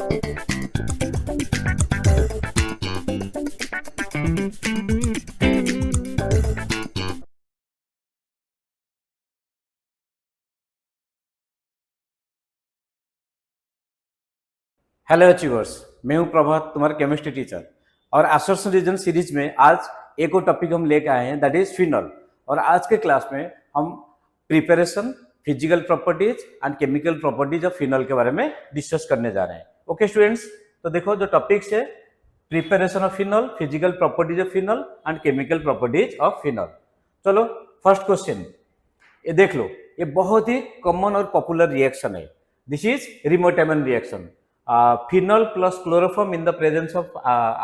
Hello achievers, मैं हूं प्रभात, तुम्हारा केमिस्ट्री टीचर। और असर्शन रीजन सीरीज में आज एक और टॉपिक हम लेकर आए हैं, दैट इज फिनॉल। और आज के क्लास में हम preparation, physical properties and chemical properties of phenol के बारे में डिस्कस करने जा रहे हैं। ओके स्टूडेंट्स, तो देखो जो टॉपिक्स है, preparation of phenol, physical properties of phenol and chemical properties of phenol. चलो फर्स्ट क्वेश्चन ये देख लो, ये बहुत ही कॉमन और पॉपुलर रिएक्शन है। This is Reimer Tiemann reaction. Phenol plus chloroform in the presence of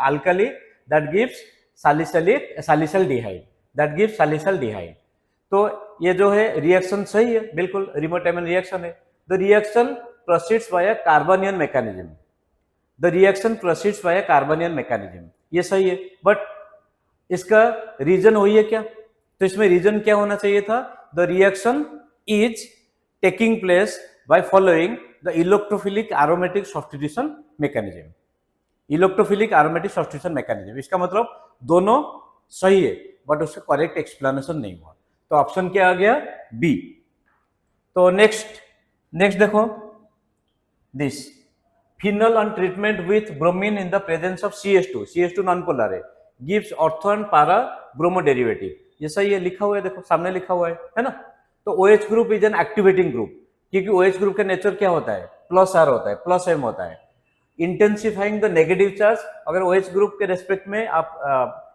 alkali that gives salicylaldehyde, that gives salicylaldehyde। तो ये जो है रिएक्शन सही है, बिल्कुल रिमोटेमन रिएक्शन है। The reaction proceeds via carbanion mechanism, the reaction proceeds via carbanion mechanism, ये सही है। बट इसका रीजन वही है क्या? तो इसमें रीजन क्या होना चाहिए था? The reaction is taking place by following the electrophilic aromatic substitution mechanism। Electrophilic aromatic substitution mechanism, इसका मतलब दोनों सही है बट उसका करेक्ट एक्सप्लेनेशन नहीं हुआ। तो ऑप्शन क्या आ गया? बी। तो नेक्स्ट देखो, this phenol on treatment with bromine in the presence of CH2 non polar है, gives ortho and para bromo derivative, ये सही है, लिखा हुआ है, देखो सामने लिखा हुआ है ना। तो OH group is an activating group, क्योंकि OH ग्रुप का नेचर क्या होता है? प्लस R होता है, प्लस M होता है। इंटेंसिफाइंग द नेगेटिव चार्ज, अगर OH ग्रुप के रेस्पेक्ट में आप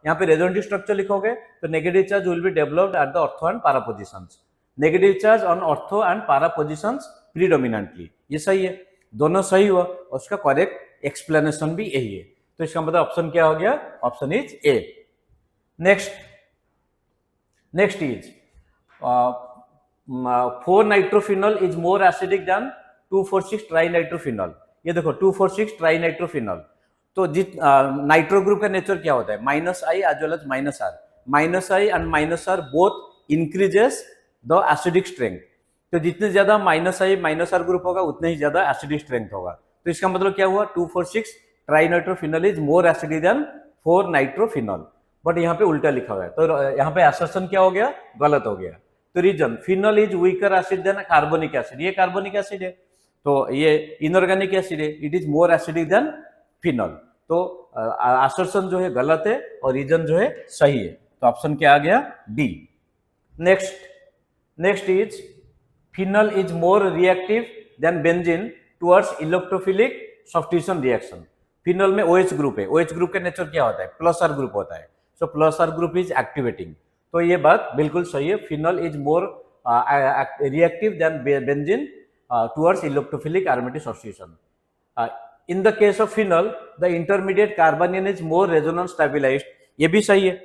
यहाँ पे रेजोनेटिव स्ट्रक्चर लिखोगे तो negative charge will be developed eight the ortho and पारा positions. Negative charge on ortho and पारा पोजीशंस प्रीडोमिनेंटली, ये सही है, दोनों सही हुआ। उसका करेक्ट एक्सप्लेनेशन भी यही है। तो इसका मतलब ऑप्शन क्या हो गया? Option is a. Next is 4-nitrophenol is more acidic than 2,4,6-trinitrophenol। ये देखो 2,4,6-trinitrophenol। तो जित नाइट्रो ग्रुप का नेचर क्या होता है? -I as well as -R। -I and -R both increases the acidic strength. तो जितने ज्यादा -I -R ग्रुप होगा उतने ही ज्यादा एसिडिक स्ट्रेंथ होगा। तो इसका मतलब क्या हुआ? 2,4,6-trinitrophenol is more acidic then 4-nitrophenol। But यहाँ पे उल्टा लिखा हुआ है, तो यहाँ पे असर्शन क्या हो गया? गलत हो गया। तो reason phenol is weaker acid than carbonic acid, ये कार्बोनिक एसिड है, तो ये इनऑर्गेनिक एसिड है, it is more acidic than phenol. तो असर्शन जो है गलत है और रीजन जो है सही है। तो ऑप्शन क्या आ गया? D. Next is phenol is more reactive than benzene towards electrophilic substitution reaction. Phenol में OH ग्रुप है, OH ग्रुप का नेचर क्या होता है? प्लस R ग्रुप होता है, so plus R group is activating. तो ये बात बिल्कुल सही है, phenol is more reactive than benzene towards electrophilic aromatic substitution. In the case of phenol the intermediate carbanion is more resonance stabilized, ये भी सही है,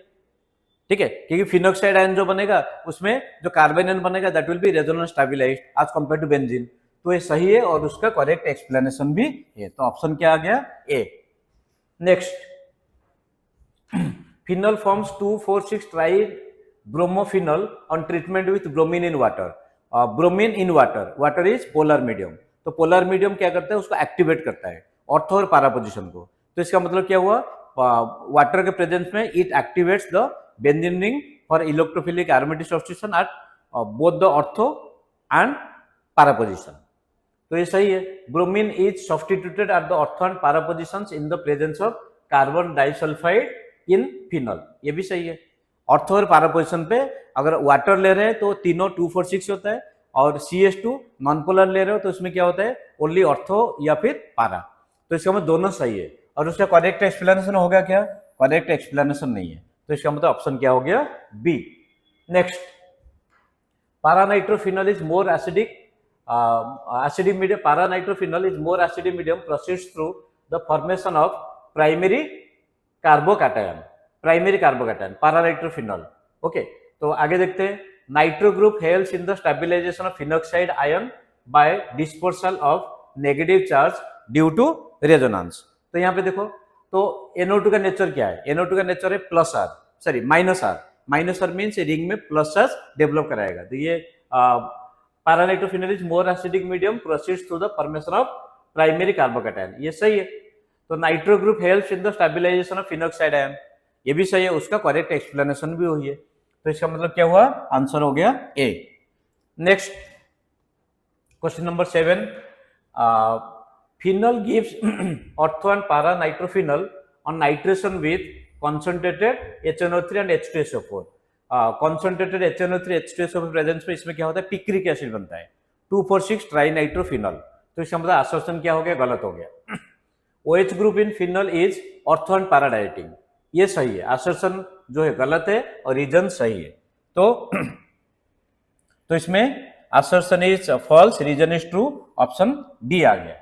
ठीक है, क्योंकि फिनॉक्साइड आयन जो बनेगा उसमें जो कार्बोनियन बनेगा that will be resonance stabilised as compare to benzene. तो ये सही है और उसका करेक्ट एक्सप्लेनेशन भी है। तो ऑप्शन क्या आ गया? A. Next, phenol forms 2,4,6-tri bromophenol on treatment with bromine in water. Bromine in water is polar medium. तो पोलर मीडियम क्या करता है? उसको एक्टिवेट करता है, ऑर्थो और पारा पोजीशन को। तो इसका मतलब क्या हुआ? वाटर के प्रेजेंस में it activates the benzene ring for electrophilic aromatic substitution at both the ortho and पारा पोजीशन। तो ये सही है, bromine is substituted eight the ortho and पारा positions in the presence of carbon disulphide in phenol, ये भी सही है। ऑर्थो और पारा पोजीशन पे अगर वाटर ले रहे हैं तो तीनों 2,4,6 होता है, और CH2 नॉन पोलर ले रहे हो तो इसमें क्या होता है? ओनली ऑर्थो या फिर पारा। तो इसका मतलब दोनों सही है। और उसका करेक्ट एक्सप्लेनेशन होगा क्या? करेक्ट एक्सप्लेनेशन नहीं है, तो इसका मतलब ऑप्शन क्या हो गया? B. Next, paranitrophenol is more acidic medium, para-nitrophenol is more acidic medium proceeds through the formation of primary carbocation, para-nitrophenol। Okay, तो आगे देखते हैं। Nitro group helps in the stabilisation of phenoxide ion by dispersal of negative charge due to resonance. तो यहाँ पे देखो, तो NO2 का नेचर क्या है? NO2 का नेचर है plus R, sorry minus R means ring में प्लस चार्ज डेवलप कराएगा। तो ये para-nitrophenol is more acidic medium proceeds through the formation of primary carbocation, ये सही है। तो nitro group helps in the stabilisation of phenoxide ion, ये भी सही है, उसका करेक्ट एक्सप्लेनेशन भी हुई है। तो इसका मतलब क्या हुआ, आंसर हो गया A. Next question number 7, phenol gives ortho and para nitrophenol on nitration with concentrated HNO3 and H2SO4। Concentrated HNO3 H2SO4 presence में इसमें क्या होता है, पिक्रिक एसिड बनता है 2,4,6 ट्राइनाइट्रोफिनॉल। तो इसका मतलब असर्शन क्या हो गया, गलत हो गया। OH group in phenol is ortho and para directing, ये सही है, असर्शन जो है गलत है और रीजन सही है। तो इसमें assertion is false, reason is true, option D आ गया।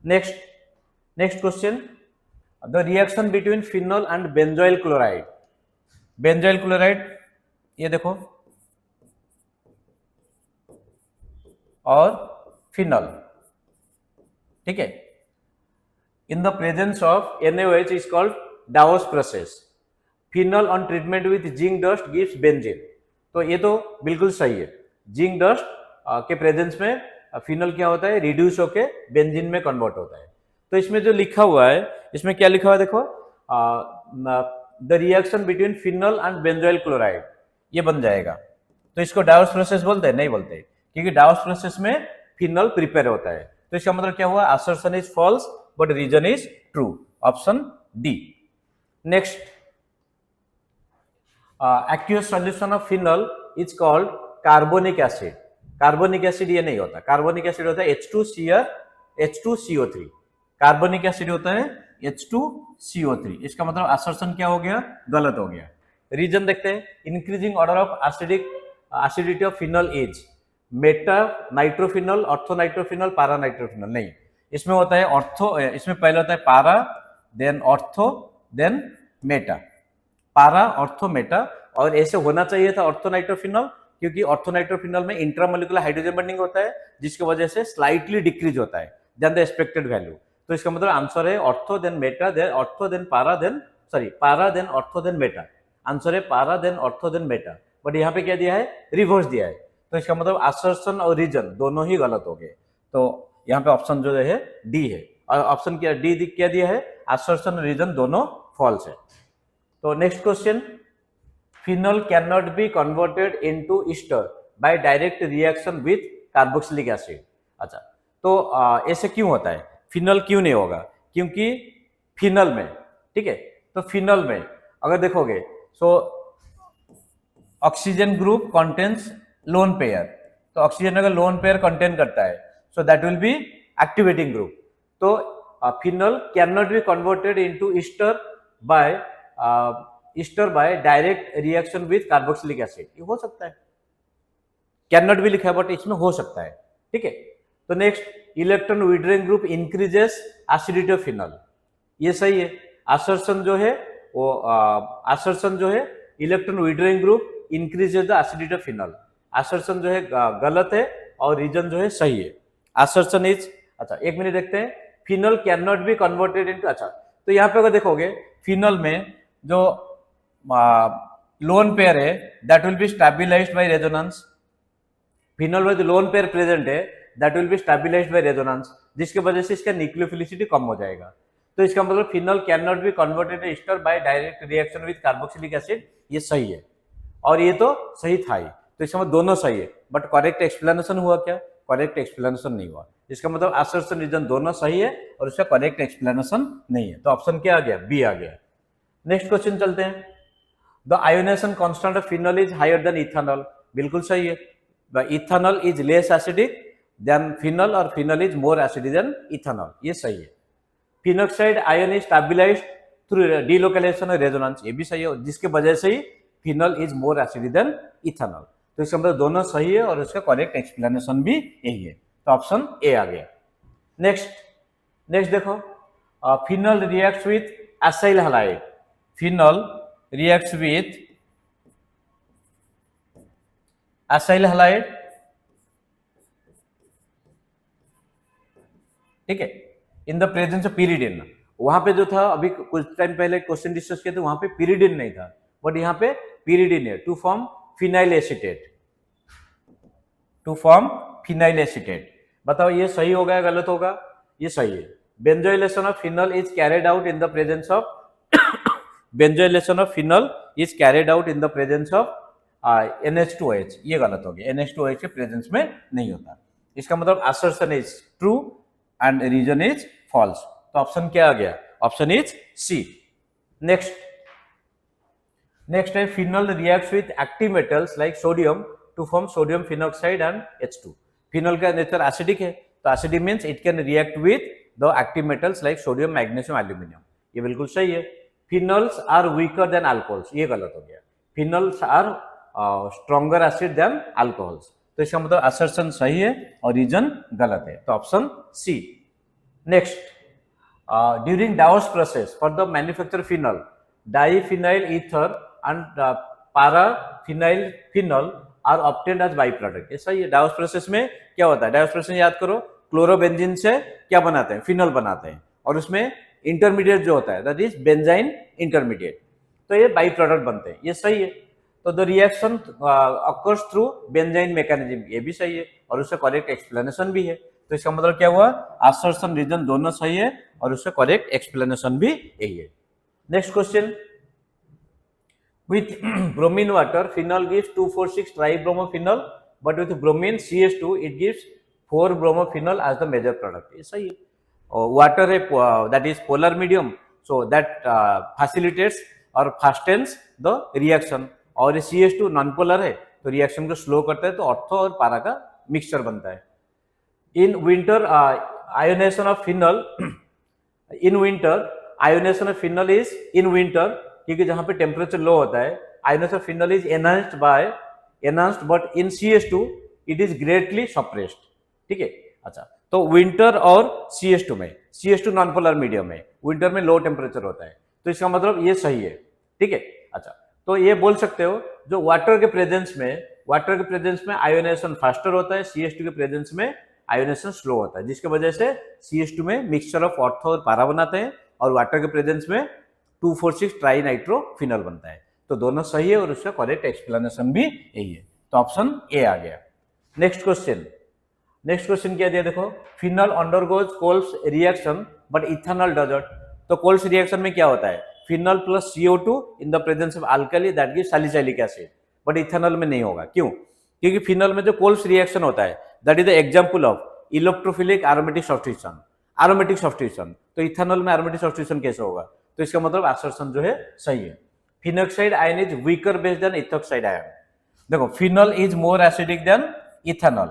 Next question, the reaction between phenol and benzoyl chloride. Benzoyl chloride ये देखो और फिनॉल, ठीक है, in the presence of NaOH is called Dow's process. Phenol on treatment with zinc dust gives benzene, तो ये तो बिल्कुल सही है। जिंक डस्ट के प्रेजेंस में फिनॉल क्या होता है, रिड्यूस होके बेंजीन में कन्वर्ट होता है। तो इसमें जो लिखा हुआ है, इसमें क्या लिखा हुआ है देखो, the reaction between phenol and benzoyl chloride, ये बन जाएगा। तो इसको डाउस प्रोसेस बोलते हैं, नहीं बोलते, क्योंकि डाउस प्रोसेस में फिनॉल प्रिपेयर होता है। तो इसका मतलब क्या हुआ, assertion is false but reason is true, option D. Next, aqueous solution of phenol is called carbonic acid. Carbonic acid ये नहीं होता, कार्बोनिक एसिड होता है H2CO3, कार्बोनिक एसिड होता है H2CO3। इसका मतलब असर्शन क्या हो गया, गलत हो गया। रीजन देखते हैं, increasing order of acidity of phenol is Meta nitrophenol, ortho nitrophenol, पारा नाइट्रोफिनॉल, नहीं, इसमें होता है ऑर्थो, इसमें पहले होता है para, then ortho, then Meta, पारा ऑर्थो मेटा। और ऐसे होना चाहिए था ऑर्थो नाइट्रोफिनॉल, क्योंकि ऑर्थो नाइट्रोफिनॉल में इंट्रामोलिकुलर हाइड्रोजन बॉन्डिंग होता है, जिसकी वजह से स्लाइटली डिक्रीज होता है देन द एक्सपेक्टेड वैल्यू। तो इसका मतलब आंसर है ortho then meta, then ortho then para, then para then ortho then meta. Answer है para then ortho then meta, but यहाँ पे क्या दिया है, रिवर्स दिया है। तो इसका मतलब असर्शन और रीजन दोनों ही गलत हो गए। तो यहाँ पे ऑप्शन जो है डी है, और ऑप्शन क्या डी क्या दिया है, असर्शन और रीजन दोनों फॉल्स है। तो next question, phenol can not be converted into ester by direct reaction with carboxylic acid. अच्छा, तो ऐसे क्यों होता है, फिनॉल क्यों नहीं होगा, क्योंकि फिनॉल में, ठीक है, तो फिनॉल में अगर देखोगे, so oxygen group contains lone pair, तो ऑक्सीजन अगर लोन पेयर कंटेन करता है, so that will be activating group. तो phenol can not be converted into ester by direct reaction with carboxylic acid, ये हो सकता है, कैन नॉट भी लिखा है बट इसमें हो सकता है, ठीक है। तो next, electron withdrawing group increases acidity of phenol, ये सही है। असर्शन जो है वो असर्शन जो है electron withdrawing group increases the acidity of phenol, assertion जो है गलत है और रीजन जो है सही है। असर्शन इज, अच्छा एक मिनट देखते हैं, phenol can not be converted into, अच्छा तो यहाँ पे अगर देखोगे फिनॉल में जो लोन पेयर है that will be stabilised by resonance, phenol में जो लोन पेयर प्रेजेंट है that will be stabilised by resonance, जिसकी वजह से इसका न्यूक्लियोफिलिसिटी कम हो जाएगा। तो इसका मतलब phenol can not be converted to ester by direct reaction with carboxylic acid, ये सही है, और ये तो सही था ही। तो इसका मतलब दोनों सही है, बट करेक्ट एक्सप्लेनेशन हुआ क्या, करेक्ट एक्सप्लेनेशन नहीं हुआ। इसका मतलब असर्शन रीजन दोनों सही है और उसका करेक्ट एक्सप्लेनेशन नहीं है। तो ऑप्शन क्या आ गया, बी आ गया। नेक्स्ट क्वेश्चन चलते हैं, the ionization constant of phenol is higher than ethanol, बिल्कुल सही है। The ethanol is less acidic than phenol और phenol is more acidic than ethanol, ये सही है। Phenoxide ion is stabilized through delocalization और रेजोनेंस, ये भी सही है, जिसके वजह से ही phenol is more acidic than ethanol. तो इसका मतलब दोनों सही है और उसका करेक्ट एक्सप्लेनेशन भी यही है। तो ऑप्शन ए आ गया। नेक्स्ट देखो, phenol reacts with acyl halide, phenol reacts with acyl halide, ठीक है, in the presence of pyridine। वहां पे जो था, अभी कुछ टाइम पहले क्वेश्चन डिस्कस किया था, वहां पे pyridine नहीं था, बट यहाँ पे pyridine है, to form phenyl acetate, to form phenyl acetate. बताओ ये सही होगा या गलत होगा, ये सही है. Benzoylation of phenol is carried out in the presence of benzoylation of phenol is carried out in the presence of NH2OH. ये गलत हो गया, NH2OH के प्रेजेंस में नहीं होता. इसका मतलब assertion is true and reason is false. तो ऑप्शन क्या आ गया? Option is C. नेक्स्ट है phenol reacts with active metals like sodium to form sodium phenoxide and H2. Phenol का नेचर एसिडिक है, तो acidic means it can react with the active metals like sodium, magnesium, aluminium. ये बिल्कुल सही है. Phenols are weaker than alcohols, ये गलत हो गया. Phenols are stronger acid than alcohols. तो इसका मतलब असर्शन सही है और रीजन गलत है, तो option C. Next, during Dow's process for the manufacture phenol, diphenyl ether and paraphenyl phenol are obtained as by product. ये सही है. डाउस प्रोसेस में क्या होता है? डाउस प्रोसेस याद करो, क्लोरोबेंजीन से क्या बनाते हैं? फिनॉल बनाते हैं, और उसमें इंटरमीडिएट जो होता है दैट इज बेंजाइन इंटरमीडिएट, तो ये बाई प्रोडक्ट बनते हैं. ये सही है. तो the reaction occurs through benzene mechanism, ये भी सही है और उससे करेक्ट एक्सप्लेनेशन भी है. तो इसका मतलब क्या हुआ? असर्शन रीजन दोनों सही है और उससे करेक्ट एक्सप्लेनेशन भी यही है. Next question, with bromine water phenol gives 2,4,6 tribromophenols, but with bromine CH2 it gives 4-bromophenol as the major product. ये सही है. वाटर है that is polar medium, so that facilitates और fastens the reaction. और CH2 non polar है तो reaction को slow करता है, तो ऑर्थो और पारा का मिक्सचर बनता है. In winter ionisation of phenol, in winter ionisation of phenol is in winter, क्योंकि जहां पे टेम्परेचर लो होता है, ionisation of phenol is enhanced but in CH2 it is greatly suppressed. ठीक है. अच्छा, तो विंटर और CH2 में, CH2 नॉन पोलर मीडियम है, विंटर में लो टेम्परेचर होता है, तो इसका मतलब ये सही है. ठीक है. अच्छा, तो ये बोल सकते हो जो वाटर के प्रेजेंस में आयोनेशन फास्टर होता है, CH2 के प्रेजेंस में आयोनेशन स्लो होता है, जिसकी वजह से CH2 में मिक्सचर ऑफ ऑर्थो और पारा बनाते हैं और वाटर के प्रेजेंस में 2,4,6 ट्राई नाइट्रोफिनॉल बनता है. तो दोनों सही है और उसका करेक्ट एक्सप्लेनेशन भी यही है, तो ऑप्शन ए आ गया. नेक्स्ट क्वेश्चन क्या दिया देखो, phenol undergoes Kolbe's reaction but ethanol doesn't. तो कोल्स रिएक्शन में क्या होता है? Phenol plus CO2 in the presence of alkali that gives salicylic acid, but ethanol में नहीं होगा. क्यों? क्योंकि फिनॉल में जो कोल्स रिएक्शन होता है that is the example of electrophilic aromatic substitution. तो इथेनॉल में एरोमेटिक सब्स्टिट्यूशन कैसे होगा? तो इसका मतलब असर्शन जो है सही है. Phenoxide ion is weaker base than ethoxide ion. देखो, phenol is more acidic than ethanol.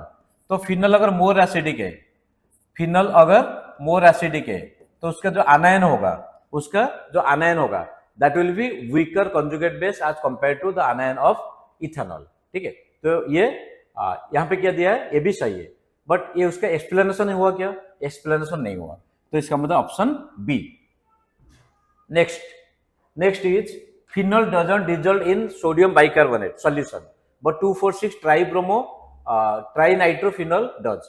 तो फिनॉल अगर मोर एसिडिक है, तो उसका जो आनायन होगा that will be weaker conjugate base as compare to the anion of ethanol. ठीक है. तो ये यहाँ पे क्या दिया है? ये भी सही है, बट ये उसका एक्सप्लेनेशन हुआ क्या? एक्सप्लेनेशन नहीं हुआ, तो इसका मतलब option B. Next is phenol doesn't dissolve in sodium bicarbonate solution, but 2,4,6 trinitrophenol does.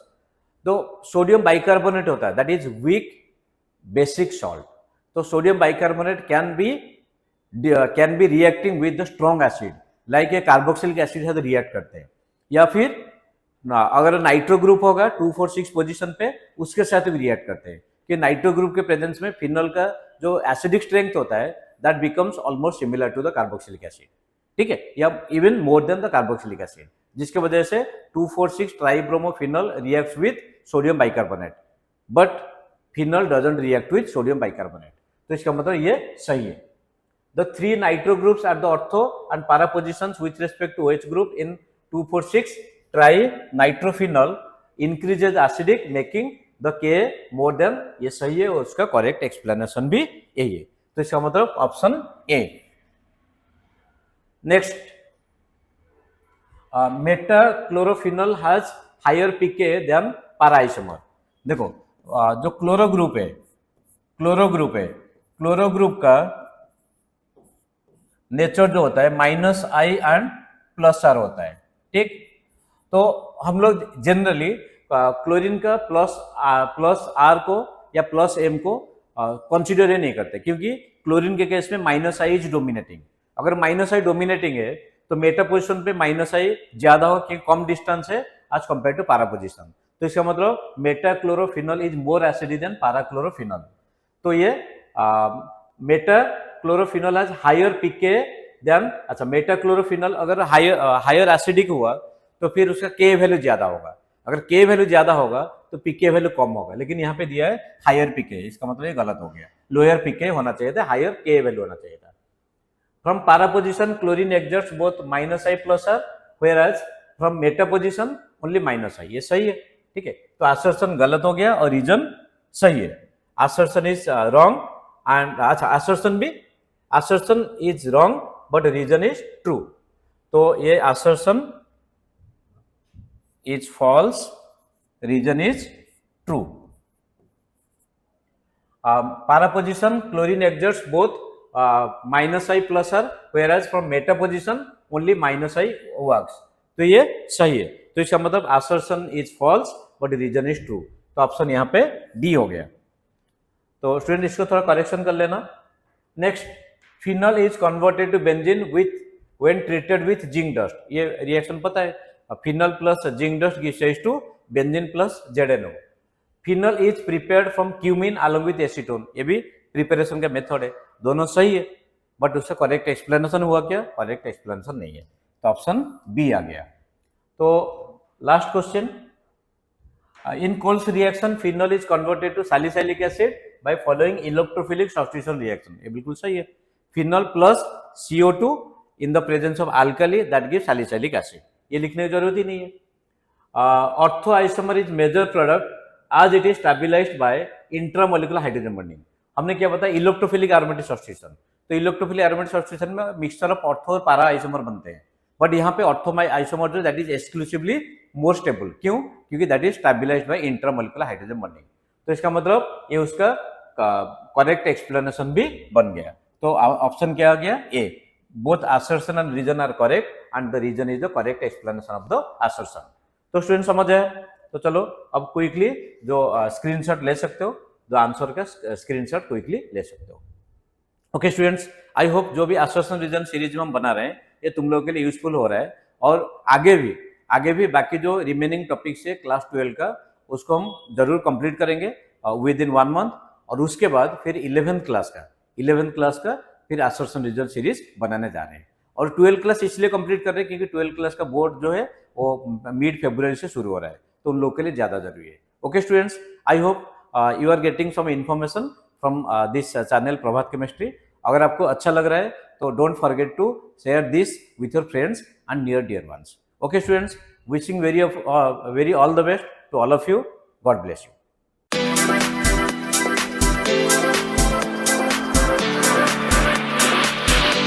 तो सोडियम बाइकार्बोनेट होता है, that is weak basic salt. तो sodium bicarbonate can be reacting with the strong acid, like a carboxylic acid है तो react करते हैं, या फिर अगर नाइट्रो ग्रुप होगा 2,4,6 पोजीशन पे, उसके साथ भी रिएक्ट करते हैं. कि नाइट्रो ग्रुप के प्रेजेंस में फिनॉल का जो एसिडिक स्ट्रेंथ होता है that becomes almost similar to the carboxylic acid. ठीक है, या even more than the carboxylic acid, जिसके वजह से 2,4,6 tribromophenol reacts with sodium bicarbonate, but phenol doesn't react with sodium bicarbonate. तो इसका मतलब ये सही है. The 3 nitro groups at the ortho and para positions with respect to OH group in 2,4,6 try nitrophenol increases acidic making the K more than. ये सही है और उसका करेक्ट एक्सप्लेनेशन भी यही है, तो इसका मतलब option A. Next, metachlorophenol has higher pK than para isomer. देखो, जो क्लोरो ग्रुप का नेचर जो होता है -I एंड +R होता है. ठीक, तो हम लोग जनरली क्लोरीन का प्लस R को या +M को कंसिडर ही नहीं करते, क्योंकि क्लोरीन के केस में -I इज डोमिनेटिंग. अगर -I डोमिनेटिंग है तो मेटा पोजिशन पे -I ज्यादा हो कि कम डिस्टेंस है as compare to para position, तो इसका मतलब metachlorophenol is more acidic than parachlorophenol. तो ये metachlorophenol has higher p K than, अच्छा मेटाक्लोरोफिनॉल अगर हायर एसिडिक हुआ तो फिर उसका के वैल्यू ज्यादा होगा, अगर के वैल्यू ज्यादा होगा तो पीके वैल्यू कम होगा, लेकिन यहाँ पे दिया है हायर पीके, इसका मतलब ये गलत हो गया, लोअर पीके होना चाहिए था, हायर के वैल्यू होना चाहिए था। From para position chlorine exerts both minus I plus R, whereas from meta position only minus I, ये सही है, ठीक है। तो assertion गलत हो गया और रीजन सही है, assertion is wrong and अच्छा assertion भी, assertion is wrong but reason is true, तो ये assertion is false, reason is true. Para position chlorine exerts both minus I plus R, whereas from meta position only minus I works, तो ये सही है, तो इसका मतलब assertion is false but reason is true, तो ऑप्शन यहाँ पे डी हो गया। तो स्टूडेंट इसको थोड़ा करेक्शन कर लेना। Next, phenol is converted to benzene with when treated with zinc dust, ये रिएक्शन पता है, phenol plus zinc dust gives rise to benzene plus ZnO। Phenol is prepared from cumene along with acetone, ये भी preparation का method है, दोनों सही है, बट उसका करेक्ट एक्सप्लेनेशन हुआ क्या, करेक्ट एक्सप्लेनेशन नहीं है, तो ऑप्शन बी आ गया। तो last question, in Kolbe's reaction phenol is converted to salicylic acid by following electrophilic substitution reaction, ये बिल्कुल सही है, phenol plus CO2 in the presence of alkali that gives salicylic acid, ये लिखने की जरूरत ही नहीं है। Ortho isomer is major product as it is stabilised by intramolecular hydrogen bonding, हमने क्या बताया, इलेक्ट्रोफिलिक एरोमेटिक सब्स्टिट्यूशन, तो इलेक्ट्रोफिलिक एरोमेटिक सब्स्टिट्यूशन में मिक्सचर ऑफ ऑर्थो और पैरा आइसोमर बनते हैं, बट यहाँ पे ऑर्थो आइसोमर जो that is exclusively more stable, क्यों, क्योंकि that is stabilised by intramolecular hydrogen bonding, तो इसका मतलब ये उसका करेक्ट एक्सप्लेनेशन भी बन गया। तो ऑप्शन क्या आ गया, ए, both assertion and reason are correct and the reason is the correct explanation of the assertion। तो स्टूडेंट समझ आया, तो चलो अब क्विकली जो स्क्रीनशॉट ले सकते हो, जो आंसर का स्क्रीनशॉट क्विकली ले सकते हो। ओके स्टूडेंट्स, आई होप जो भी assertion reason सीरीज में हम बना रहे हैं ये तुम लोगों के लिए यूजफुल हो रहा है, और आगे भी बाकी जो रिमेनिंग टॉपिक्स है क्लास 12 का उसको हम जरूर कंप्लीट करेंगे विद इन 1 मंथ, और उसके बाद फिर 11th क्लास का फिर assertion reason सीरीज बनाने जा रहे हैं, और 12th क्लास इसलिए कंप्लीट कर रहे हैं क्योंकि 12th क्लास का बोर्ड जो है वो मिड फरवरी से शुरू हो रहा है, तो उन लोगों के लिए ज्यादा जरूरी है। Okay students, I hope you are getting some information from this channel Prabhat chemistry. अगर आपको अच्छा लग रहा है तो don't forget to share this with your friends and near dear ones. Okay students, wishing very all the best to all of you, God bless you.